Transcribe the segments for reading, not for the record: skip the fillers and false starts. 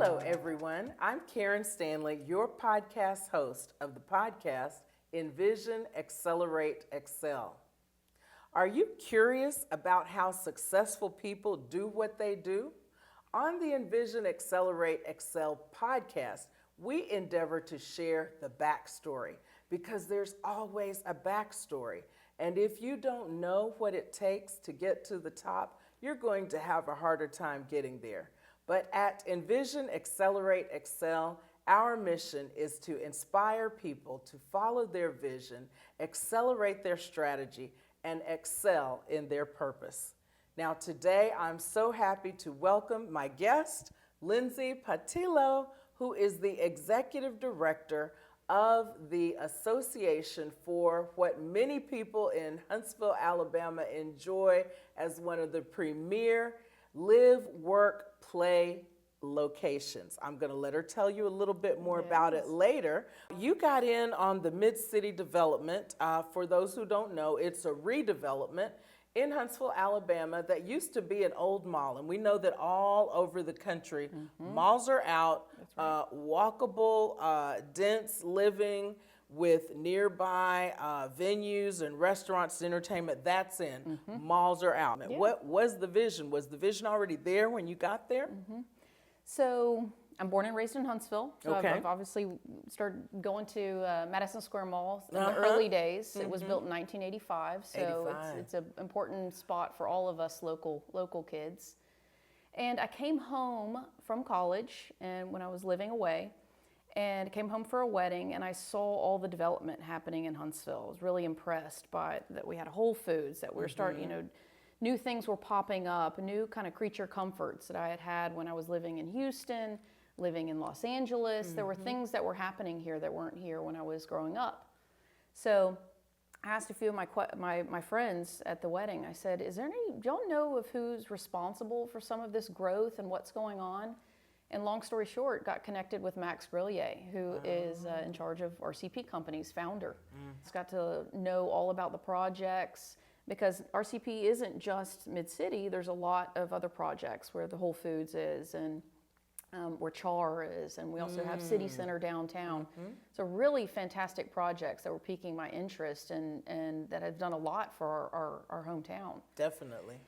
Hello, everyone. I'm Karen Stanley, your podcast host of the podcast Envision, Accelerate, Excel. Are you curious about how successful people do what they do? On the Envision, Accelerate, Excel podcast, we endeavor to share the backstory because there's always a backstory. And if you don't know what it takes to get to the top, you're going to have a harder time getting there. But at Envision, Accelerate, Excel, our mission is to inspire people to follow their vision, accelerate their strategy, and excel in their purpose. Now today, I'm so happy to welcome my guest, Lindsey Pattillo, who is the Executive Director of the Association for what many people in Huntsville, Alabama enjoy as one of the premier live, work, play locations. I'm going to let her tell you a little bit more about it later. You got in on the MidCity development. For those who don't know, it's a redevelopment in Huntsville, Alabama that used to be an old mall. And we know that all over the country, malls are out, walkable, dense living with nearby venues and restaurants, entertainment, that's in. Malls are out. Yeah. What was the vision? Was the vision already there when you got there? So I'm born and raised in Huntsville. So I've obviously started going to Madison Square Mall in the early days. It was built in 1985, so it's an important spot for all of us local kids. And I came home from college and when I was living away, and came home for a wedding, and I saw all the development happening in Huntsville. I was really impressed by that. We had Whole Foods, that we were starting, new things were popping up, new kind of creature comforts that I had when I was living in Houston, living in Los Angeles. There were things that were happening here that weren't here when I was growing up. So I asked a few of my friends at the wedding, I said, do y'all know of who's responsible for some of this growth and what's going on? And long story short, got connected with Max Brillier, who is in charge of RCP Company's founder. He's got to know all about the projects because RCP isn't just MidCity. There's a lot of other projects where the Whole Foods is and where Char is, and we also have City Center downtown. So really fantastic projects that were piquing my interest and that have done a lot for our hometown. Definitely.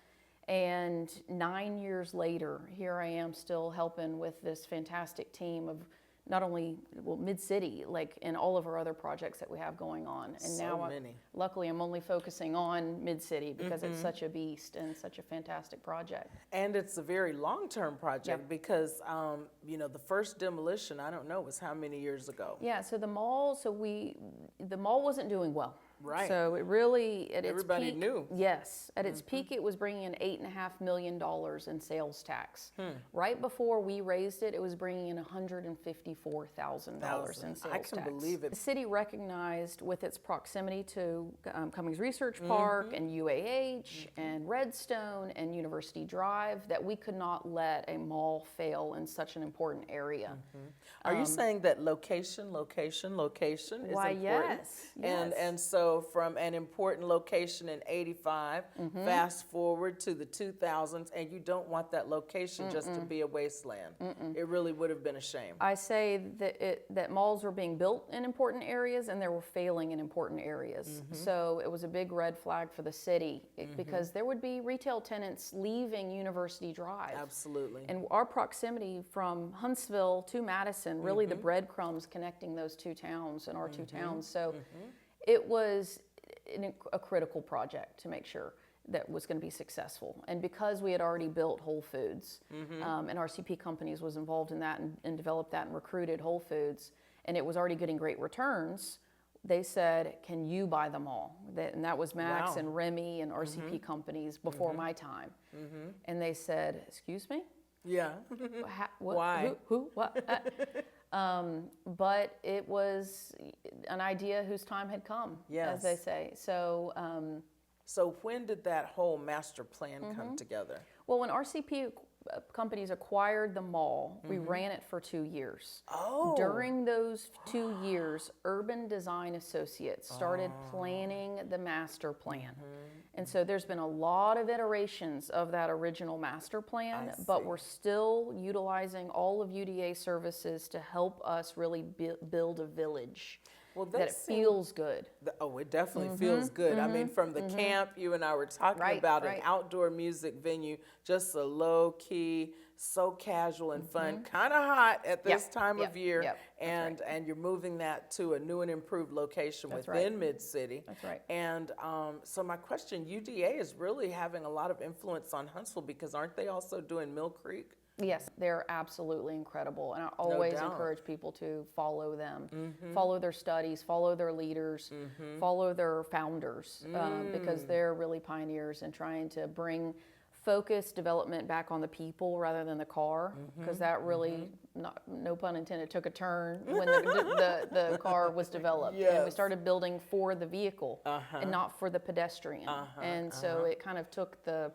And 9 years later, here I am still helping with this fantastic team of not only MidCity, like in all of our other projects that we have going on. And so now, many. Luckily, I'm only focusing on MidCity because it's such a beast and such a fantastic project. And it's a very long-term project because, the first demolition, I don't know, was how many years ago? Yeah, so the mall wasn't doing well. Right. So it really, at its everybody peak, knew. Yes, at its peak, it was bringing in $8.5 million in sales tax. Right before we raised it, it was bringing in $154,000 in sales tax. I can believe it. The city recognized with its proximity to Cummings Research Park and UAH and Redstone and University Drive that we could not let a mall fail in such an important area. Are you saying that location is important? Yes. And so from an important location in 85, fast forward to the 2000s, and you don't want that location just to be a wasteland. It really would have been a shame. I say that malls were being built in important areas and they were failing in important areas. So it was a big red flag for the city because there would be retail tenants leaving University Drive. Absolutely. And our proximity from Huntsville to Madison, really the breadcrumbs connecting those two towns and our two towns. So it was a critical project to make sure that was going to be successful. And because we had already built Whole Foods, and RCP Companies was involved in that and developed that and recruited Whole Foods, and it was already getting great returns, they said, can you buy them all? And that was Max and Remy and RCP Companies before my time. And they said, excuse me? Yeah. What, Why? Who? What? But it was an idea whose time had come, as they say. So so when did that whole master plan come together? Well, when RCP companies acquired the mall, we ran it for 2 years. Oh. During those 2 years, Urban Design Associates started planning the master plan. And so there's been a lot of iterations of that original master plan, but we're still utilizing all of UDA services to help us really build a village. Well, that it feels good. It definitely feels good. I mean, from the camp, you and I were talking about an outdoor music venue, just a low key, so casual and fun, kind of hot at this time of year, and you're moving that to a new and improved location within MidCity. That's right. And so my question, UDA is really having a lot of influence on Huntsville because aren't they also doing Mill Creek? Yes, they're absolutely incredible, and I always encourage people to follow them, follow their studies, follow their leaders, follow their founders, because they're really pioneers in trying to bring focused development back on the people rather than the car, because that really, no pun intended, took a turn when the car was developed. And we started building for the vehicle and not for the pedestrian. And so it kind of took the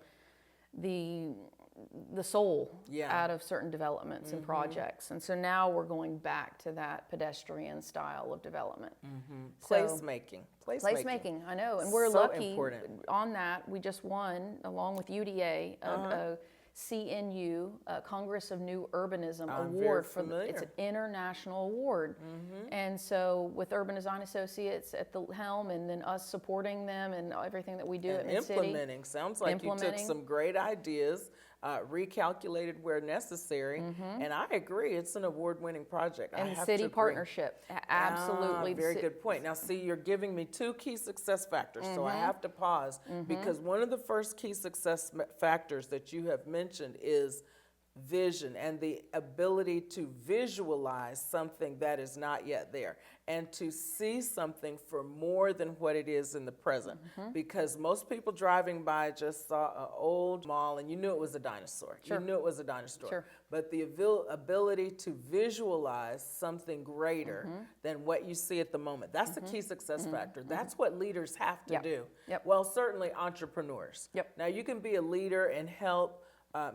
soul out of certain developments and projects. And so now we're going back to that pedestrian style of development. Placemaking. Placemaking, I know. And we're lucky on that. We just won, along with UDA, a CNU, Congress of New Urbanism award. It's an international award. And so with Urban Design Associates at the helm, and then us supporting them and everything that we do at MidCity. Implementing. Sounds like you took some great ideas, recalculated where necessary, and I agree, it's an award-winning project. And the city partnership, absolutely. Very good point. Now, see, you're giving me two key success factors, so I have to pause, because one of the first key success factors that you have mentioned is vision and the ability to visualize something that is not yet there and to see something for more than what it is in the present. Because most people driving by just saw an old mall and you knew it was a dinosaur. You knew it was a dinosaur. But the ability to visualize something greater than what you see at the moment, that's the key success factor. That's what leaders have to do. Well, certainly entrepreneurs. Now, you can be a leader and help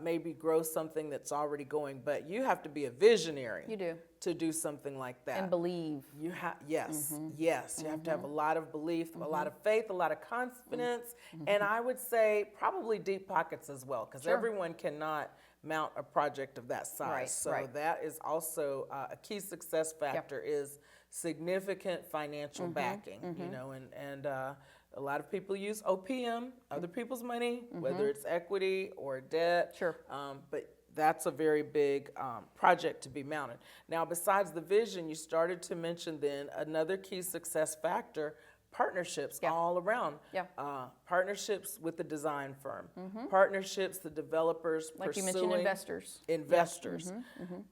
maybe grow something that's already going, but you have to be a visionary. You do. To do something like that. And believe. You have, yes. You have to have a lot of belief, a lot of faith, a lot of confidence, and I would say probably deep pockets as well, because everyone cannot mount a project of that size. So that is also a key success factor is significant financial backing, you know, and a lot of people use OPM, other people's money, whether it's equity or debt. But that's a very big project to be mounted. Now, besides the vision, you started to mention then another key success factor, partnerships all around. Partnerships with the design firm, partnerships, the developers like pursuing. You mentioned investors. Investors.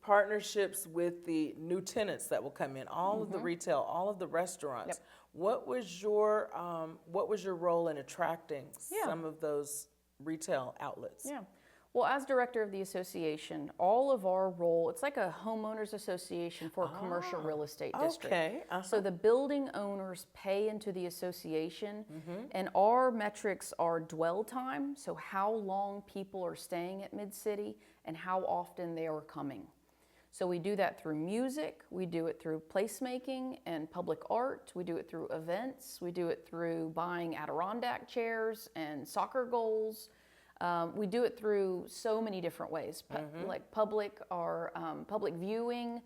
Partnerships with the new tenants that will come in, all of the retail, all of the restaurants. What was your role in attracting some of those retail outlets? Well, as director of the association, all of our role, it's like a homeowners association for a commercial real estate district. So the building owners pay into the association, and our metrics are dwell time, so how long people are staying at MidCity and how often they are coming. So we do that through music, we do it through placemaking and public art, we do it through events, we do it through buying Adirondack chairs and soccer goals. We do it through so many different ways, like public viewing.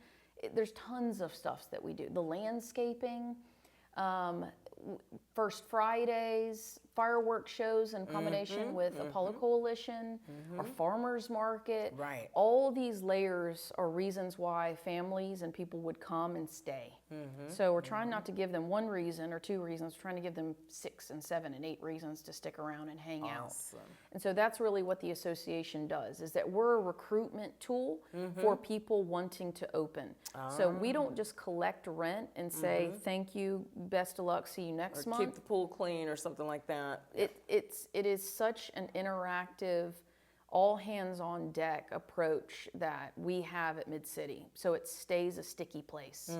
There's tons of stuff that we do. The landscaping, First Fridays, fireworks shows in combination with Apollo Coalition, our farmers market. All these layers are reasons why families and people would come and stay. So we're trying not to give them one reason or two reasons, we're trying to give them 6 and 7 and 8 reasons to stick around and hang out. And so that's really what the association does, is that we're a recruitment tool for people wanting to open. So we don't just collect rent and say, thank you, best of luck, see you next month. Keep the pool clean or something like that. It is such an interactive, all hands on deck approach that we have at MidCity, so it stays a sticky place.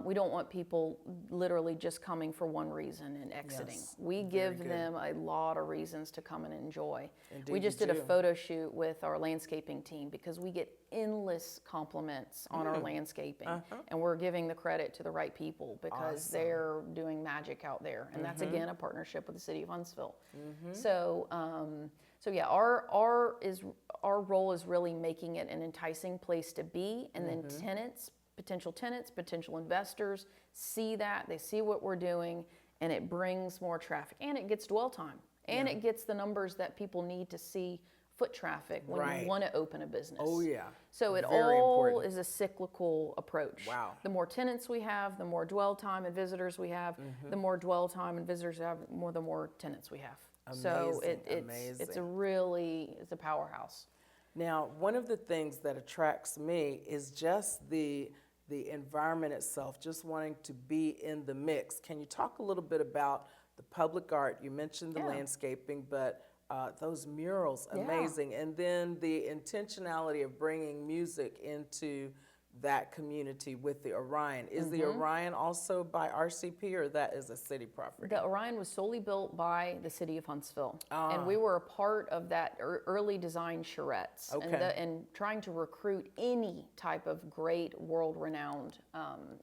We don't want people literally just coming for one reason and exiting. We give them a lot of reasons to come and enjoy. Indeed, we just did a photo shoot with our landscaping team because we get endless compliments on our landscaping, and we're giving the credit to the right people because they're doing magic out there, and that's again a partnership with the city of Huntsville. So yeah, our role is really making it an enticing place to be, and then potential investors see that, they see what we're doing, and it brings more traffic, and it gets dwell time, and it gets the numbers that people need to see foot traffic when you want to open a business. Oh yeah. So it all is a cyclical approach. Wow. The more tenants we have, the more dwell time and visitors we have, the more dwell time and visitors we have, the more tenants we have. So it's a powerhouse. Now, one of the things that attracts me is just the environment itself, just wanting to be in the mix. Can you talk a little bit about the public art? You mentioned the landscaping, but those murals, amazing. And then the intentionality of bringing music into that community with the Orion. Is the Orion also by RCP, or that is a city property? The Orion was solely built by the city of Huntsville, and we were a part of that early design charrettes, and trying to recruit any type of great world-renowned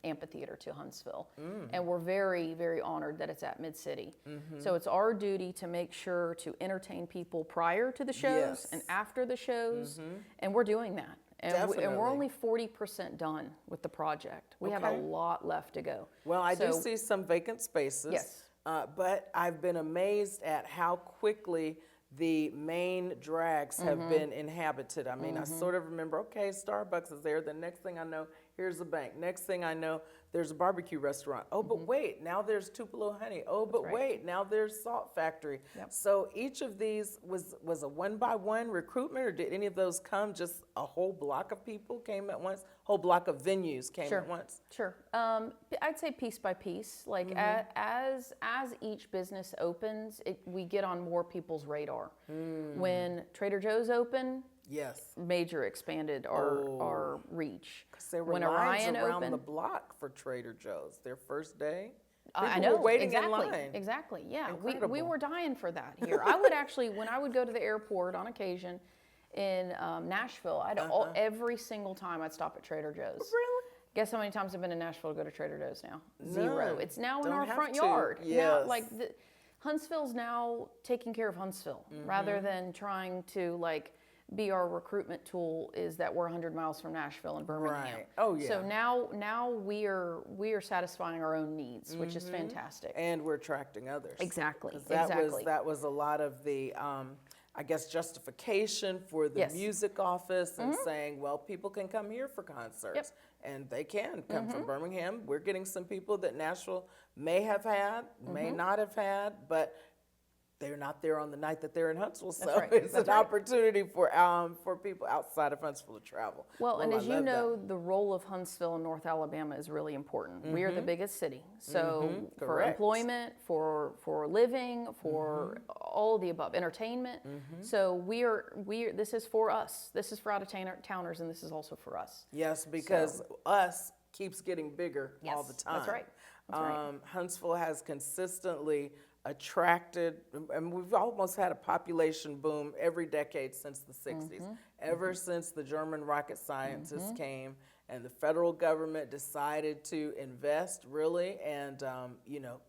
amphitheater to Huntsville. And we're very, very honored that it's at MidCity. So it's our duty to make sure to entertain people prior to the shows and after the shows, and we're doing that. And we're only 40% done with the project. We have a lot left to go. Well, I do see some vacant spaces. Yes. But I've been amazed at how quickly the main drags have been inhabited. I mean, I sort of remember, okay, Starbucks is there. The next thing I know, here's a bank. Next thing I know, there's a barbecue restaurant. Oh, but wait, now there's Tupelo Honey. Oh, but wait, now there's Salt Factory. So each of these was a one-by-one recruitment, or did any of those come, just a whole block of people came at once? Whole block of venues came at once? Sure. I'd say piece by piece. Like as each business opens, we get on more people's radar. When Trader Joe's open, major expanded our reach. Because there were lines around the block for Trader Joe's their first day. I know, were waiting in line. Exactly, yeah. We were dying for that here. I would actually, when I would go to the airport on occasion in Nashville, every single time I'd stop at Trader Joe's. Really? Guess how many times I've been in Nashville to go to Trader Joe's now? Zero. None. It's now in Don't our have front to. yard. Yes. Now, like Huntsville's now taking care of Huntsville rather than trying to be our recruitment tool. Is that we're 100 miles from Nashville and Birmingham. Right. Oh yeah. So now we are satisfying our own needs, which is fantastic. And we're attracting others. Exactly. That was a lot of the I guess justification for the music office and saying, well, people can come here for concerts. And they can come from Birmingham. We're getting some people that Nashville may have had, may not have had, but they're not there on the night that they're in Huntsville, so it's an opportunity for people outside of Huntsville to travel. Well, and as you know, the role of Huntsville in North Alabama is really important. We are the biggest city, so for employment, for living, for all of the above, entertainment. So this is for us. This is for out-of-towners, and this is also for us. Yes, because us keeps getting bigger all the time. That's right. That's right. Huntsville has consistently attracted, and we've almost had a population boom every decade since the 60s. Ever since the German rocket scientists came and the federal government decided to invest really, and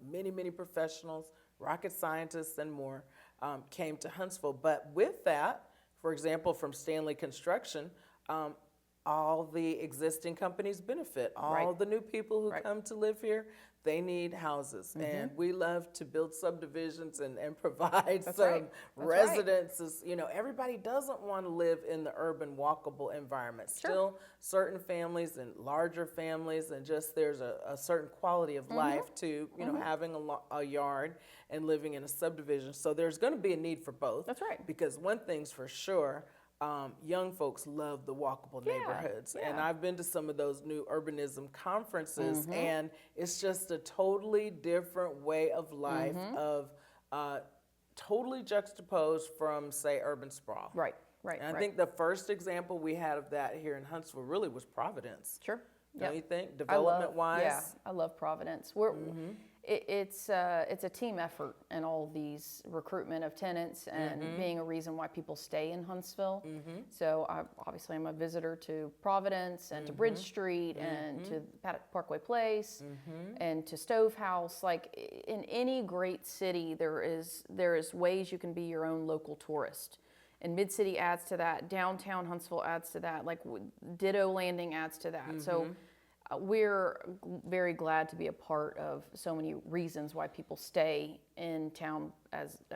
many professionals, rocket scientists and more, came to Huntsville. But with that, for example, from Stanley Construction, all the existing companies benefit. All the new people who come to live here, they need houses. And we love to build subdivisions and provide some residences. You know, everybody doesn't want to live in the urban walkable environment. Still, certain families and larger families, and just there's a certain quality of life to, having a yard and living in a subdivision. So there's going to be a need for both. That's right. Because one thing's for sure, young folks love the walkable neighborhoods. And I've been to some of those new urbanism conferences, and it's just a totally different way of life, of totally juxtaposed from, say, urban sprawl. Right. right. And I think the first example we had of that here in Huntsville really was Providence. Sure. Don't you think, development-wise? Yeah, I love Providence. It's a team effort in all these recruitment of tenants and being a reason why people stay in Huntsville. So obviously I'm a visitor to Providence and to Bridge Street and to Parkway Place and to Stove House. Like in any great city, there is ways you can be your own local tourist. And MidCity adds to that. Downtown Huntsville adds to that. Like Ditto Landing adds to that. So we're very glad to be a part of so many reasons why people stay in town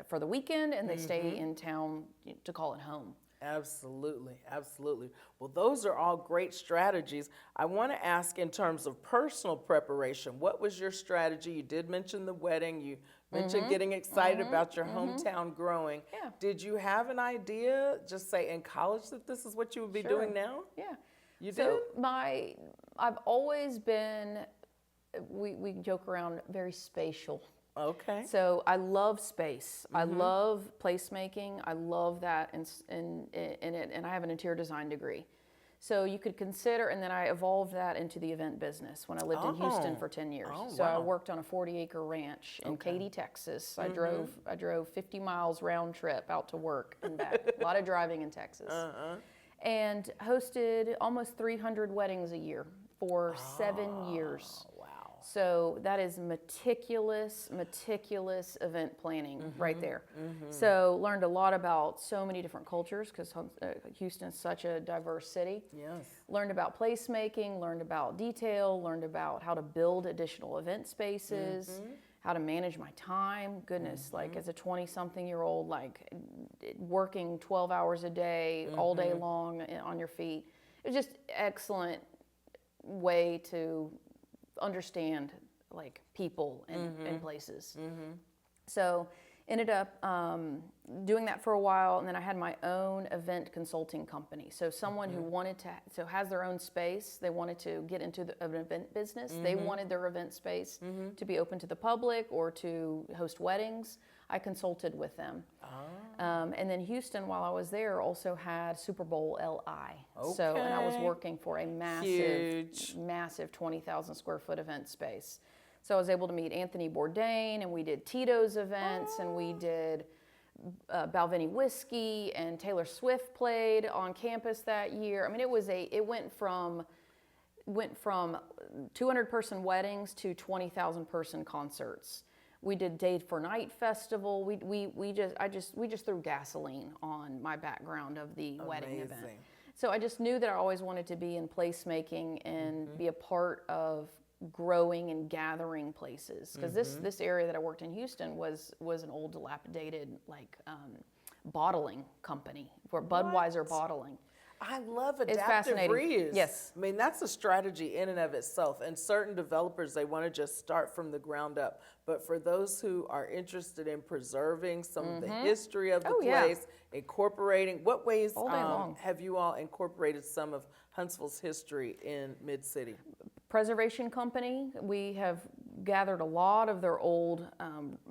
for the weekend, and they stay in town to call it home. Absolutely, absolutely. Well, those are all great strategies. I want to ask, in terms of personal preparation, what was your strategy? You did mention the wedding. You mentioned getting excited about your hometown growing. Yeah. Did you have an idea, just say in college, that this is what you would be doing now? Yeah. You so did? I've always been, we joke around, very spatial. Okay. So I love space. I love placemaking. I love that in it, and I have an interior design degree. So you could consider, and then I evolved that into the event business when I lived in Houston for 10 years. So I worked on a 40-acre ranch in Katy, Texas. I drove 50 miles round trip out to work and back. A lot of driving in Texas. And hosted almost 300 weddings a year for 7 years. Wow. So that is meticulous event planning right there. So learned a lot about so many different cultures, because Houston is such a diverse city. Yes. Learned about placemaking, learned about detail, learned about how to build additional event spaces, how to manage my time. Goodness, like as a 20-something-year-old, like working 12 hours a day, all day long on your feet. It was just excellent way to understand like people and places. So ended up doing that for a while, and then I had my own event consulting company. So someone who wanted to, has their own space, they wanted to get into an event business, they wanted their event space to be open to the public or to host weddings. I consulted with them. And then Houston, while I was there, also had Super Bowl LI. Okay. So, and I was working for a massive 20,000 square foot event space. So I was able to meet Anthony Bourdain, and we did Tito's events, and we did Balvenie Whiskey, and Taylor Swift played on campus that year. I mean, it went from 200-person weddings to 20,000-person concerts. We did Day for Night Festival. We just threw gasoline on my background of the wedding event. So I just knew that I always wanted to be in placemaking and be a part of growing and gathering places, because this area that I worked in Houston was an old dilapidated bottling company for Budweiser bottling. I love It's adaptive fascinating. reuse. Yes. I mean, that's a strategy in and of itself. And certain developers, they want to just start from the ground up. But for those who are interested in preserving some of the history of the place, incorporating, what ways have you all incorporated some of Huntsville's history in MidCity? Preservation company, we have gathered a lot of their old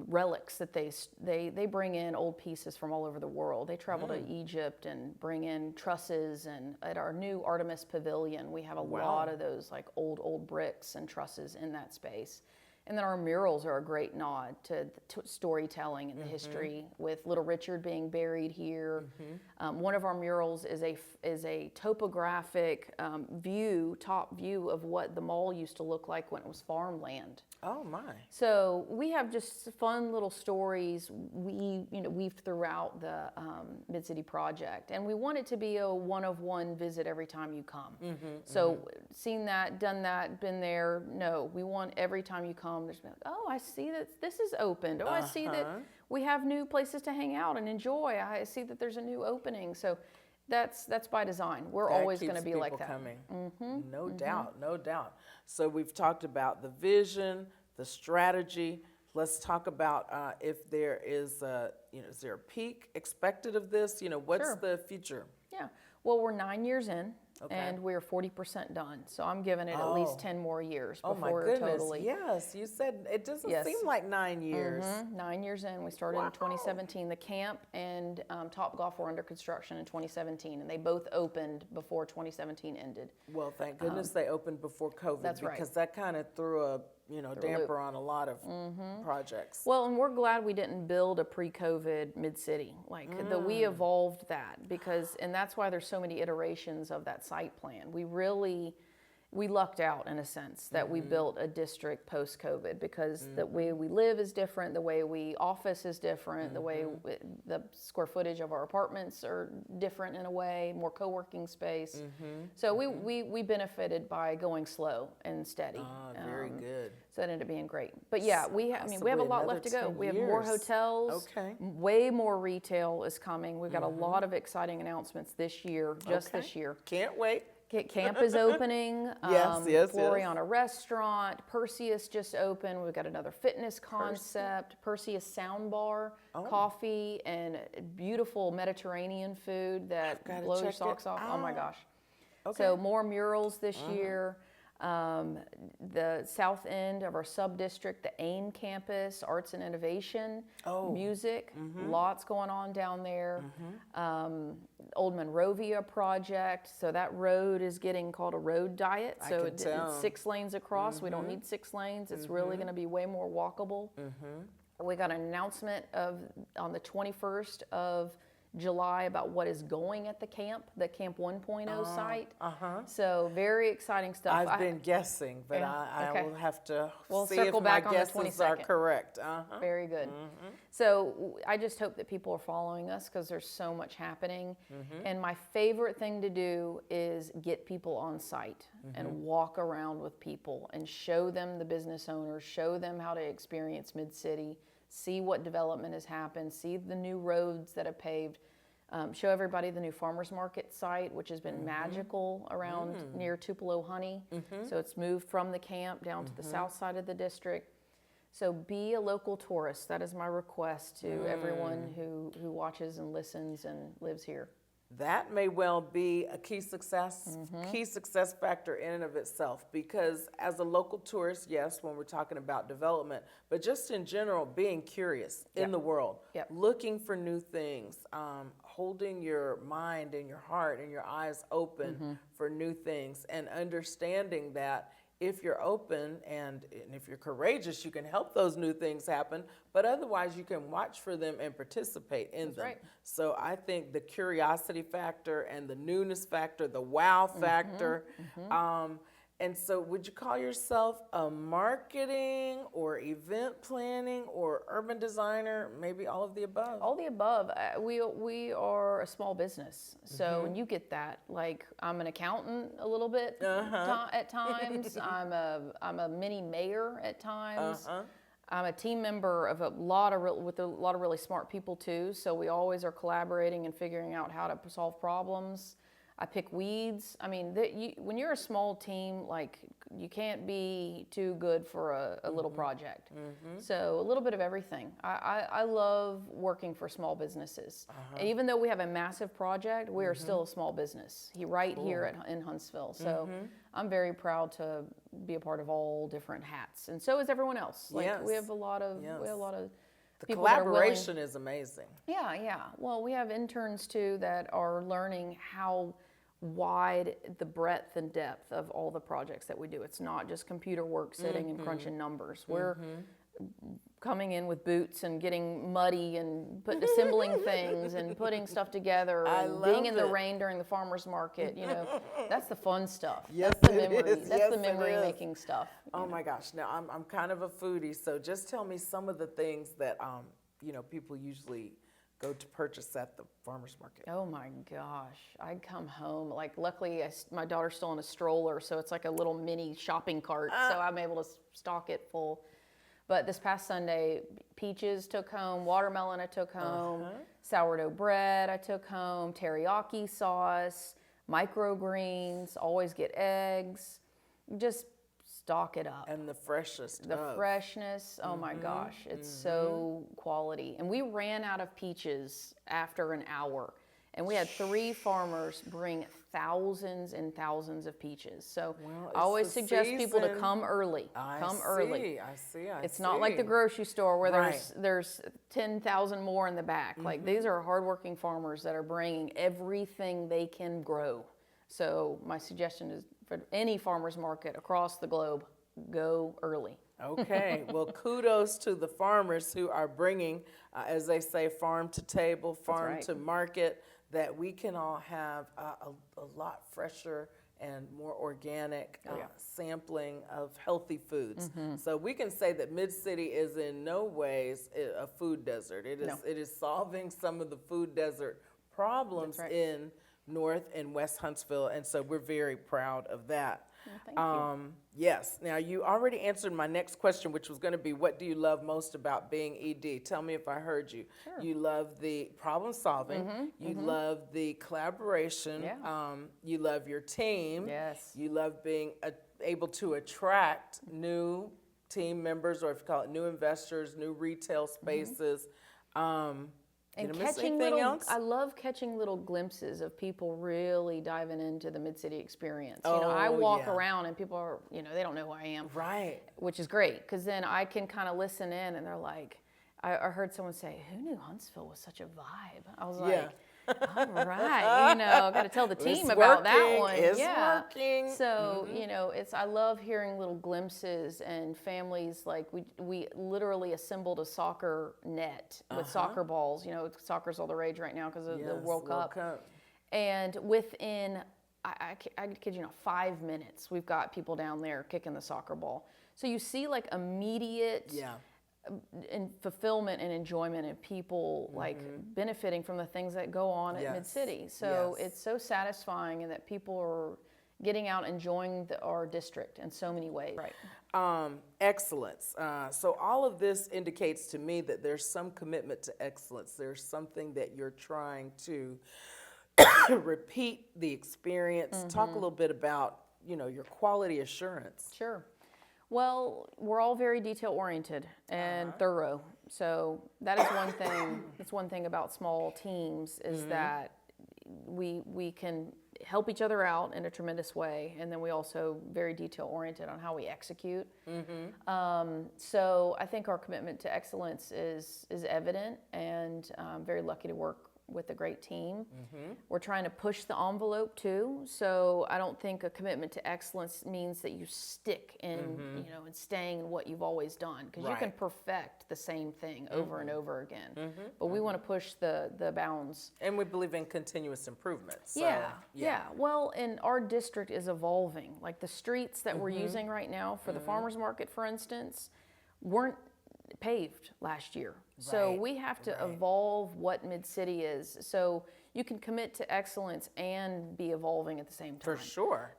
relics that they bring in old pieces from all over the world. They travel to Egypt and bring in trusses, and at our new Artemis Pavilion, we have a lot of those like old bricks and trusses in that space. And then our murals are a great nod to storytelling and the history, with Little Richard being buried here. One of our murals is a topographic top view of what the mall used to look like when it was farmland. Oh my! So we have just fun little stories weaved throughout the MidCity project, and we want it to be a one-of-one visit every time you come. So seen that, done that, been there. No, we want every time you come. There's been, oh, I see that this is opened. Oh, I see that we have new places to hang out and enjoy. I see that there's a new opening. So that's by design. We're always going to be like that. Coming. No doubt, no doubt. So we've talked about the vision, the strategy. Let's talk about if there is there a peak expected of this? What's the future? Yeah. Well, we're 9 years in. Okay. And we're 40% done. So I'm giving it at least 10 more years Oh before my goodness. totally. Yes, you said it doesn't Yes. seem like 9 years. 9 years in. We started in 2017. The camp and Topgolf were under construction in 2017, and they both opened before 2017 ended. Well, thank goodness they opened before COVID. That's right. Because that kind of threw a damper on a lot of projects. Well, and we're glad we didn't build a pre-COVID MidCity. Like we evolved that and that's why there's so many iterations of that site plan. We lucked out in a sense that we built a district post-COVID because the way we live is different, the way we office is different, the way the square footage of our apartments are different in a way, more co-working space. So we benefited by going slow and steady. Very good. So that ended up being great. But yeah, we have a lot left to go. We have more years. hotels. Okay. Way more retail is coming. We've got a lot of exciting announcements this year, this year. Can't wait. Camp is opening. Yes. Floriana Restaurant. Perseus just opened. We've got another fitness concept. Perseus Sound Bar, coffee, and beautiful Mediterranean food that blows your socks off. Oh my gosh. Okay. So more murals this year. The south end of our sub-district, the AIM campus, Arts and Innovation, music, lots going on down there. Old Monrovia project, so that road is getting called a road diet. So it's 6 lanes across. We don't need 6 lanes. It's really going to be way more walkable. We got an announcement on the 21st of July about what is going at the Camp 1.0 site. So very exciting stuff. I've been guessing, but I will have to see if my guesses are correct. Very good. So I just hope that people are following us because there's so much happening. And my favorite thing to do is get people on site and walk around with people and show them the business owners, show them how to experience MidCity, see what development has happened, see the new roads that have paved, show everybody the new farmers market site, which has been magical around near Tupelo Honey. So it's moved from the camp down to the south side of the district. So be a local tourist. That is my request to everyone who watches and listens and lives here. That may well be a key success factor in and of itself, because as a local tourist, yes, when we're talking about development, but just in general, being curious in the world, looking for new things, holding your mind and your heart and your eyes open for new things, and understanding that if you're open and if you're courageous, you can help those new things happen, but otherwise you can watch for them and participate in them. Right. So I think the curiosity factor and the newness factor, the wow factor, and so would you call yourself a marketing or event planning or urban designer, maybe all of the above? All the above. We are a small business. So when you get that, like I'm an accountant a little bit at times. I'm a mini mayor at times. I'm a team member of with a lot of really smart people too. So we always are collaborating and figuring out how to solve problems. I pick weeds. I mean, when you're a small team, like you can't be too good for a little project. So a little bit of everything. I love working for small businesses. And even though we have a massive project, we are still a small business right here in Huntsville. So I'm very proud to be a part of all different hats, and so is everyone else. Like we have a lot of the people that are willing. collaboration is amazing. Yeah. Well, we have interns too that are learning how wide the breadth and depth of all the projects that we do. It's not just computer work sitting and crunching numbers. We're coming in with boots and getting muddy and assembling things and putting stuff together and being in the rain during the farmers market. That's the fun stuff. Yes, that's the memory. That's the memory making stuff. Oh my gosh! Now I'm kind of a foodie, so just tell me some of the things that people usually go to purchase at the farmer's market. Oh my gosh. I'd come home, like luckily my daughter's still in a stroller, so it's like a little mini shopping cart, so I'm able to stock it full. But this past Sunday, peaches took home, watermelon I took home, sourdough bread I took home, teriyaki sauce, microgreens, always get eggs, just stock it up. And the freshest. The freshness, oh my gosh, it's so quality. And we ran out of peaches after an hour. And we had 3 farmers bring thousands and thousands of peaches. So I always suggest people to come early. Early. I see. It's not like the grocery store where there's 10,000 more in the back. Like these are hardworking farmers that are bringing everything they can grow. So my suggestion is for any farmer's market across the globe, go early. Okay, well, kudos to the farmers who are bringing, as they say, farm to table, farm to market, that we can all have a lot fresher and more organic sampling of healthy foods. So we can say that MidCity is in no ways a food desert. It is solving some of the food desert problems in North and West Huntsville, and so we're very proud of that. Well, thank you. Yes. Now, you already answered my next question, which was going to be, what do you love most about being ED? Tell me if I heard you. Sure. You love the problem solving. You love the collaboration. You love your team. Yes. You love being able to attract new team members, or if you call it new investors, new retail spaces. And did I miss anything else? I love catching little glimpses of people really diving into the MidCity experience. I walk around and people are, they don't know who I am. Right. Which is great, because then I can kind of listen in and they're like, I heard someone say, who knew Huntsville was such a vibe? I was like, all right, got to tell the team about that one. It's working. So, I love hearing little glimpses, and families, like we literally assembled a soccer net with soccer balls. Soccer's all the rage right now because of the World Cup. And within, I kid you not, 5 minutes, we've got people down there kicking the soccer ball. So you see like immediate and fulfillment and enjoyment, and people like benefiting from the things that go on at MidCity. So it's so satisfying, and that people are getting out enjoying our district in so many ways. Right. Excellence. So all of this indicates to me that there's some commitment to excellence. There's something that you're trying to repeat the experience. Talk a little bit about, your quality assurance. Sure. Well, we're all very detail-oriented and thorough. So that is one thing. That's one thing about small teams, is that we can help each other out in a tremendous way, and then we also very detail-oriented on how we execute. So I think our commitment to excellence is evident, and I'm very lucky to work with a great team. We're trying to push the envelope too. So I don't think a commitment to excellence means that you stick in, and staying in what you've always done, because you can perfect the same thing over and over again. But we want to push the bounds. And we believe in continuous improvement. So, yeah. Well, and our district is evolving. Like the streets that we're using right now for the farmers market, for instance, weren't paved last year. So we have to evolve what MidCity is. So you can commit to excellence and be evolving at the same time. For sure.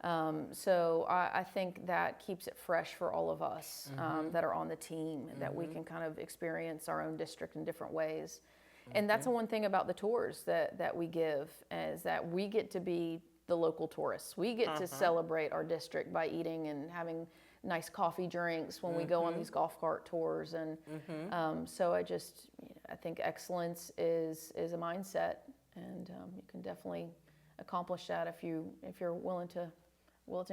So I think that keeps it fresh for all of us that are on the team, that we can kind of experience our own district in different ways. And that's the one thing about the tours that we give, is that we get to be the local tourists. We get to celebrate our district by eating and having nice coffee drinks when we go on these golf cart tours, and so I think excellence is a mindset, and you can definitely accomplish that if you're willing to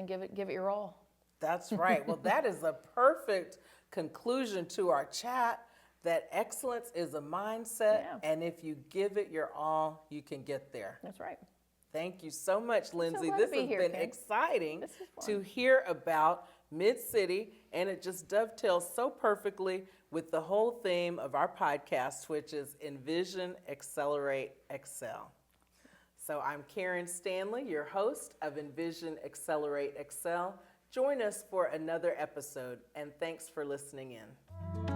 give it your all. That's right. Well, that is a perfect conclusion to our chat. That excellence is a mindset, and if you give it your all, you can get there. That's right. Thank you so much, Lindsey. So this has been exciting to hear about MidCity, and it just dovetails so perfectly with the whole theme of our podcast, which is Envision, Accelerate, Excel. So I'm Karen Stanley, your host of Envision, Accelerate, Excel. Join us for another episode, and thanks for listening in.